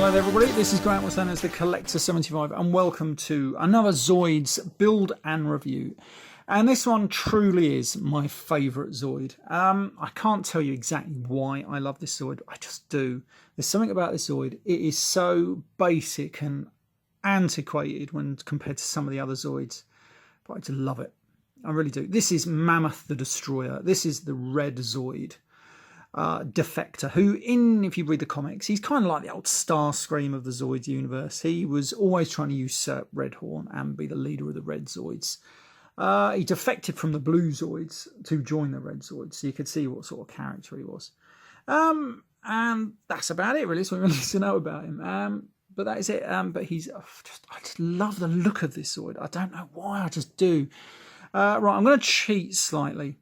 Hello there everybody, this is Grant, what's known as the Collector 75, and welcome to another Zoids build and review. And this one truly is my favourite Zoid. I can't tell you exactly why I love this Zoid, I just do. There's something about this Zoid, it is so basic and antiquated when compared to some of the other Zoids, but I just love it. I really do. This is Mammoth the Destroyer. This is the red Zoid. Defector, who if you read the comics, he's kind of like the old Starscream of the Zoids universe. He was always trying to usurp Redhorn and be the leader of the Red Zoids. He defected from the Blue Zoids to join the Red Zoids, so you could see what sort of character he was. And that's about it, really. That's what we need to know about him. But that is it. But he's I just love the look of this Zoid. I don't know why, I just do. Right, I'm going to cheat slightly.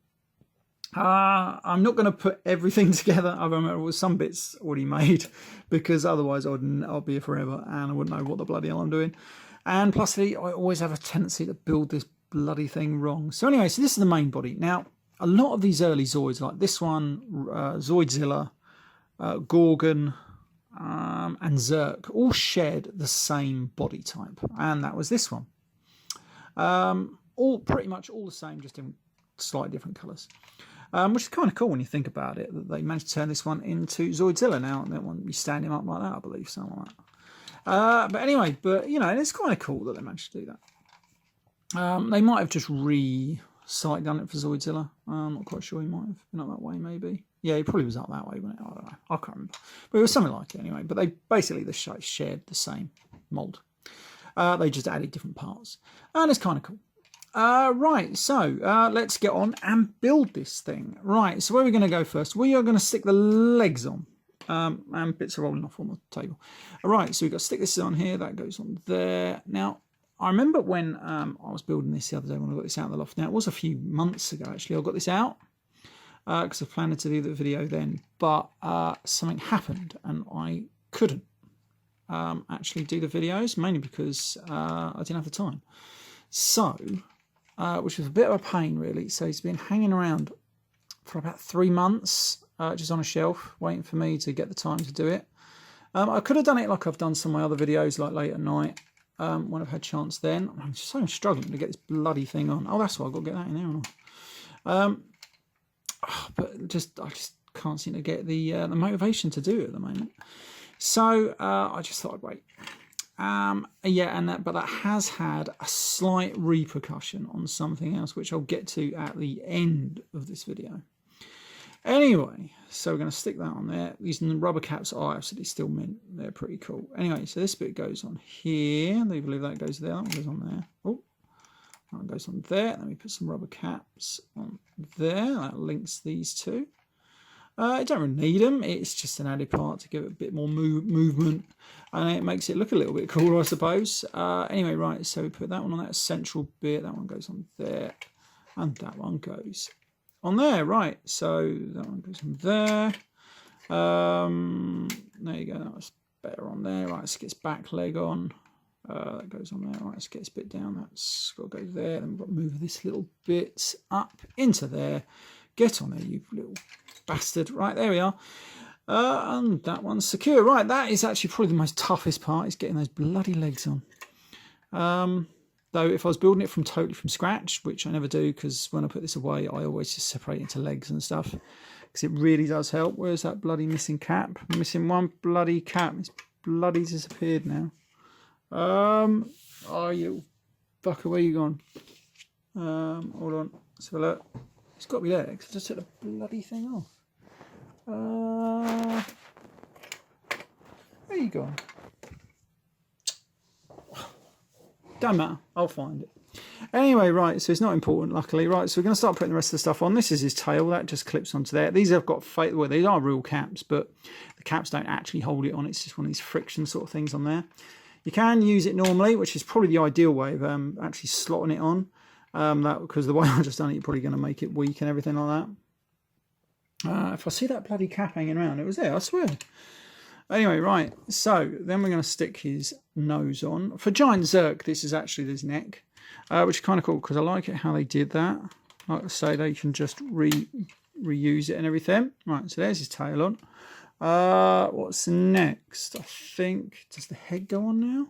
I'm not going to put everything together. I remember some bits already made, because otherwise I'll be here forever and I wouldn't know what the bloody hell I'm doing. And plus, I always have a tendency to build this bloody thing wrong. So anyway, so this is the main body. Now, a lot of these early Zoids, like this one, Zoidzilla, Gorgon, and Zerk, all shared the same body type, and that was this one. All pretty much all the same, just in slightly different colours. Which is kind of cool when you think about it, that they managed to turn this one into Zoidzilla now. And that one, you stand him up like that, I believe, something like that. But anyway, you know, it's kind of cool that they managed to do that. They might have just slightly done it for Zoidzilla. I'm not quite sure. He might have been up that way, maybe. Yeah, he probably was up that way, wasn't it? I don't know. I can't remember. But it was something like it anyway. But they basically shared the same mould. They just added different parts. And it's kind of cool. Right, so let's get on and build this thing. Right, so where are we going to go first? We are going to stick the legs on. And bits are rolling off on the table. All right, so we've got to stick this on here. That goes on there. Now, I remember when I was building this the other day when I got this out of the loft. Now, it was a few months ago, actually. I got this out because I planned to do the video then. But something happened and I couldn't actually do the videos, mainly because I didn't have the time. So... which was a bit of a pain, really. So he's been hanging around for about 3 months, just on a shelf, waiting for me to get the time to do it. I could have done it like I've done some of my other videos, like late at night, when I've had chance then. I'm so struggling to get this bloody thing on. Oh, that's why I've got to get that in there, haven't I? But I just can't seem to get the motivation to do it at the moment. So I just thought I'd wait. Yeah, but that has had a slight repercussion on something else, which I'll get to at the end of this video. Anyway, so we're going to stick that on there. These rubber caps are absolutely still mint. They're pretty cool. Anyway, so this bit goes on here. I believe that goes there. That one goes on there. Oh, that one goes on there. Then we put some rubber caps on there. That links these two. I don't really need them. It's just an added part to give it a bit more movement, and it makes it look a little bit cooler, I suppose. Anyway, right, so we put that one on that central bit. That one goes on there, and that one goes on there. Right, so that one goes on there. There you go. That was better on there. Right, let's get its back leg on. That goes on there. Right, let's get this bit down. That's got to go there. Then we've got to move this little bit up into there. Get on there, you little bastard. Right, there we are. And that one's secure. Right, that is actually probably the most toughest part, is getting those bloody legs on. Though if I was building it totally from scratch, which I never do, because when I put this away, I always just separate into legs and stuff, because it really does help. Where's that bloody missing cap? I'm missing one bloody cap. It's bloody disappeared now. Oh, you fucker, where you gone? Hold on. Let's have a look. It's got to be there, because I just took the bloody thing off. Where you gone? Don't matter, I'll find it. Anyway, right, so it's not important, luckily. Right, so we're going to start putting the rest of the stuff on. This is his tail, that just clips onto there. These have got fake, well, these are real caps, but the caps don't actually hold it on. It's just one of these friction sort of things on there. You can use it normally, which is probably the ideal way of actually slotting it on. Because the way I've just done it, you're probably going to make it weak and everything like that. If I see that bloody cap hanging around, it was there, I swear. Anyway, right, so then we're going to stick his nose on. For Giant Zerk, this is actually his neck, which is kind of cool, because I like it how they did that. Like I say, they can just reuse it and everything. Right, so there's his tail on. What's next? I think, does the head go on now?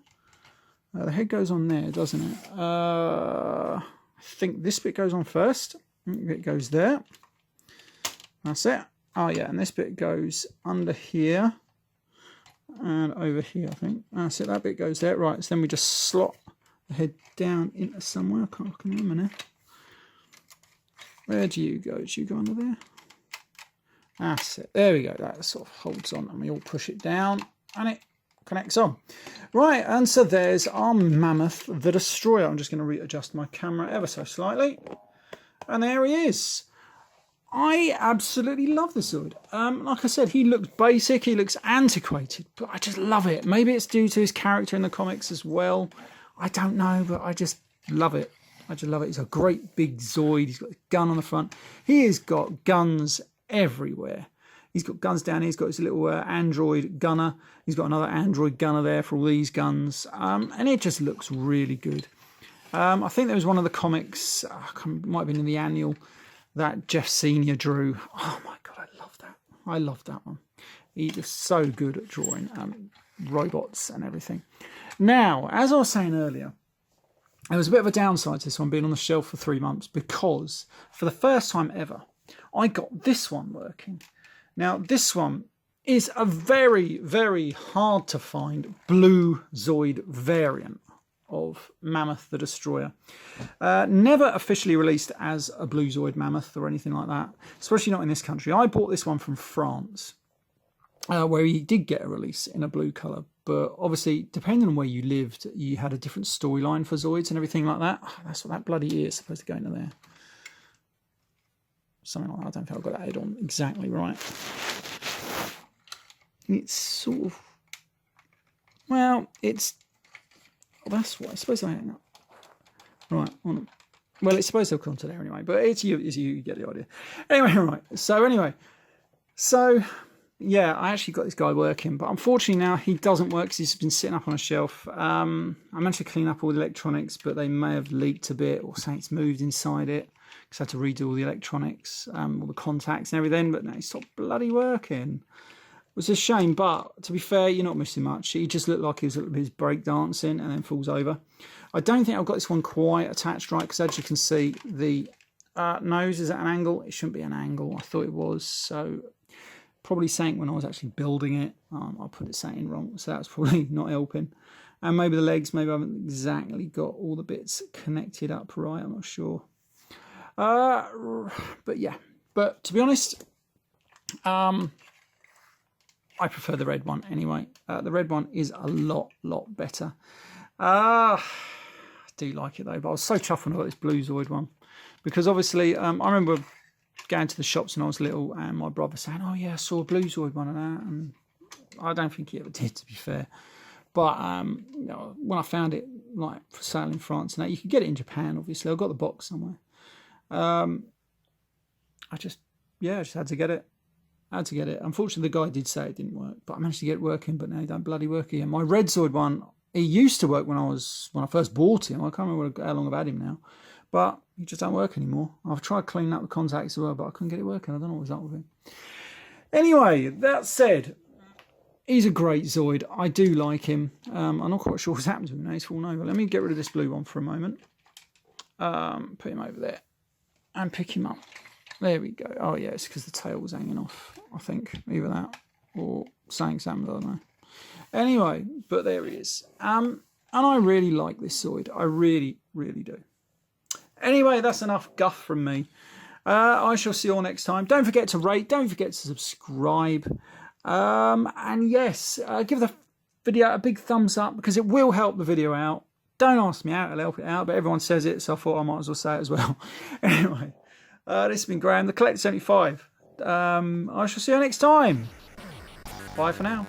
The head goes on there, doesn't it? I think this bit goes on first. It goes there. That's it. Oh yeah, and this bit goes under here and over here, I think. That's it, that bit goes there. Right, so then we just slot the head down into somewhere. I can't remember now. Where do you go? Do you go under there? That's it. There we go. That sort of holds on and we all push it down and it connects on. Right, and so there's our Mammoth the Destroyer. I'm just going to readjust my camera ever so slightly. And there he is. I absolutely love this Zoid. Like I said, he looks basic, he looks antiquated, but I just love it. Maybe it's due to his character in the comics as well. I don't know, but I just love it. I just love it. He's a great big Zoid. He's got a gun on the front. He has got guns everywhere. He's got guns down here. He's got his little android gunner. He's got another android gunner there for all these guns. And it just looks really good. I think there was one of the comics, might have been in the annual, that Jeff Senior drew. Oh my God, I love that. I love that one. He was so good at drawing robots and everything. Now, as I was saying earlier, there was a bit of a downside to this one being on the shelf for 3 months because for the first time ever, I got this one working. Now, this one is a very, very hard to find blue Zoid variant of Mammoth the Destroyer. Never officially released as a blue Zoid Mammoth or anything like that, especially not in this country. I bought this one from France, where he did get a release in a blue colour, but obviously, depending on where you lived, you had a different storyline for Zoids and everything like that. Oh, that's what that bloody ear is supposed to go into there. Something like that. I don't think I've got that head on exactly right. It's sort of, well, it's, that's what I suppose I hang up. Right, on. Well, it's supposed to have come to there anyway, but it's you get the idea. Anyway, right. So yeah, I actually got this guy working, but unfortunately now he doesn't work because he's been sitting up on a shelf. I managed to clean up all the electronics, but they may have leaked a bit or something's moved inside it because I had to redo all the electronics, all the contacts and everything, but now he stopped bloody working. It was a shame, but to be fair, you're not missing much. He just looked like he was break dancing and then falls over. I don't think I've got this one quite attached right because as you can see, the nose is at an angle. It shouldn't be an angle. I thought it was, so probably sank when I was actually building it. I put it something wrong, so that's probably not helping. And maybe the legs, maybe I haven't exactly got all the bits connected up right. I'm not sure. But yeah, but to be honest, I prefer the red one anyway. The red one is a lot better. I do like it though, but I was so chuffed when I got this blue Zoid one because obviously I remember going to the shops when I was little and my brother saying, oh yeah, I saw a blue Zoid one and that, and I don't think he ever did, to be fair. But you know, when I found it like for sale in France and that, you could get it in Japan obviously. I got the box somewhere. I just had to get it. Unfortunately, the guy did say it didn't work, but I managed to get it working, but now he don't bloody work again. My red Zoid one, he used to work when I first bought him. I can't remember how long I've had him now, but he just don't work anymore. I've tried cleaning up the contacts as well, but I couldn't get it working. I don't know what was up with him. Anyway, that said, he's a great Zoid. I do like him. I'm not quite sure what's happened to him now. He's fallen over. Let me get rid of this blue one for a moment. Put him over there and pick him up. There we go. Oh yeah, it's because the tail's hanging off, I think. Either that or something's happened, I don't know. Anyway, but there he is. And I really like this Zoid. I really do. Anyway, that's enough guff from me. I shall see you all next time. Don't forget to rate. Don't forget to subscribe. And yes, give the video a big thumbs up because it will help the video out. Don't ask me how it'll help it out, but everyone says it, so I thought I might as well say it as well. Anyway. This has been Graham, the Collector 75. I shall see you next time. Bye for now.